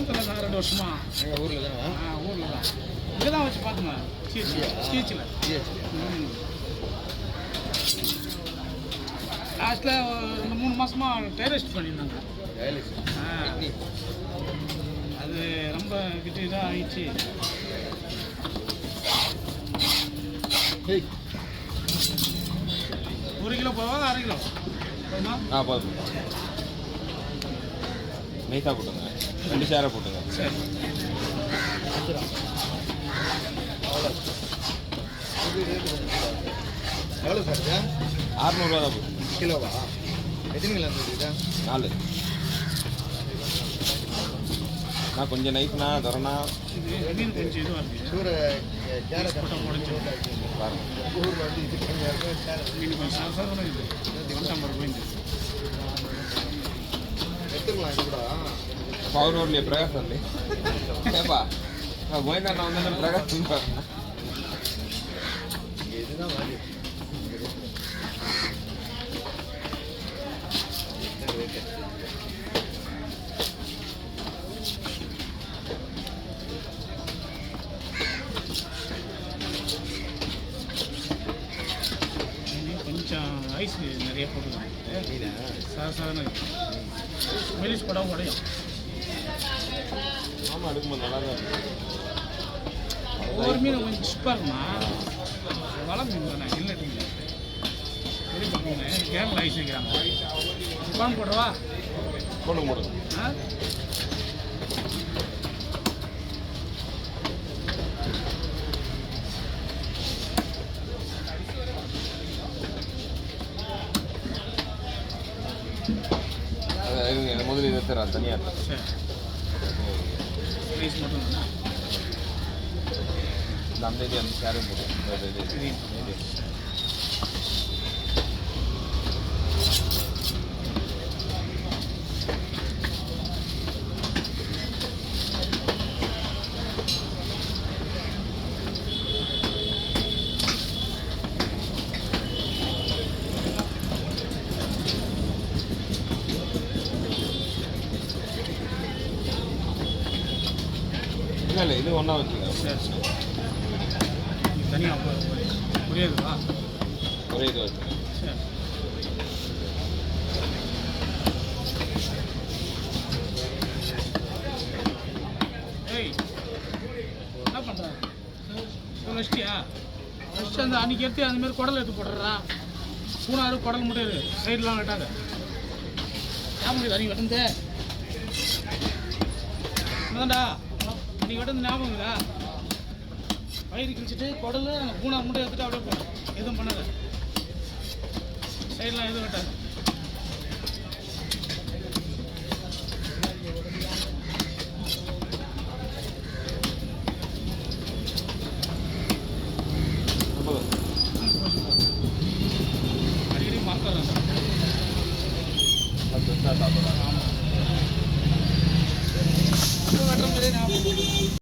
பக்கத்தில் தான் 2 வருஷமா எங்கள் ஊரில் தானே? ஊரில் தான் இங்கே தான் வச்சு பார்த்தோங்க சீச்சில் லாஸ்ட்டில் 2-3 மாதமா டெரஸ்ட் பண்ணியிருந்தாங்க. அது ரொம்ப கிட்ட இதாக ஆயிடுச்சு. ஒரு கிலோ போவா 1/2 கிலோ போதுமா? போதும். நைஸாக போட்டுங்க, 2 சேரை போட்டுங்க. சரி. எவ்வளோ சார்? 600 தான் போதும். கிலோவா? எத்தனை கிலோ இருந்தது? 4. நான் கொஞ்சம் நைஸ்ண்ணா தரேண்ணா. மீன் கொஞ்சம் இதுவாக இருக்குது. சூரை கேரட் போட்டால் முடிஞ்சு ஊரில் வந்து இது மீன் கொஞ்சம் சாதாரண இது 150 போயிருந்து எடுத்துக்கலாம். இது கூட పౌనూరులో ప్రకాశం అండి ఏపా పోయిందన్న ఉందని ప్రకాశం కొంచెం ఐస్ நிறைய போட்டுக்கலாம். சாதாரண மெலிஸ் படம் உடையும். ஆமாம், எடுக்கும்போது நல்லா தான் இருக்கும். ஒவ்வொரு மீன் கொஞ்சம் சூப்பாக இருக்குமா? வள மீன் தானே இல்லை பெரிய மீன் கேரளா ஐஸ் வைக்கிறாங்க. குழம்பு போடுறவா? போடுங்க போடுங்க. முதல்ல இதை தர தனியாக ரைஸ் மட்டும் அந்த இது அந்த சேரும் போடும். இல்லை இது ஒன்றா வச்சுங்க. சரி சரி. தனியாக புரியுதுவா? ஒரே இது வச்சுங்க. சரி. ஏய் என்ன பண்ணுற? வச்சிட்டியா? வச்சுட்டு அந்த அன்றைக்கி எடுத்து அந்தமாரி குடல் எடுத்து போடுறா. பூனாறு குடல் மட்டும் இருக்கு, சைட்லாம் வெட்டாத. ஞாபகம் அன்றைக்கி வெட்டுந்தே என்னதான்டா அன்றைக்கி வெட்டுந்து ஞாபகங்களா? வயிறு கிழிச்சிட்டு குடல் பூனார் மட்டும் எடுத்துட்டு அப்படியே போடும். எதுவும் பண்ணாத, சைட்லாம் எதுவும் வெட்டாது.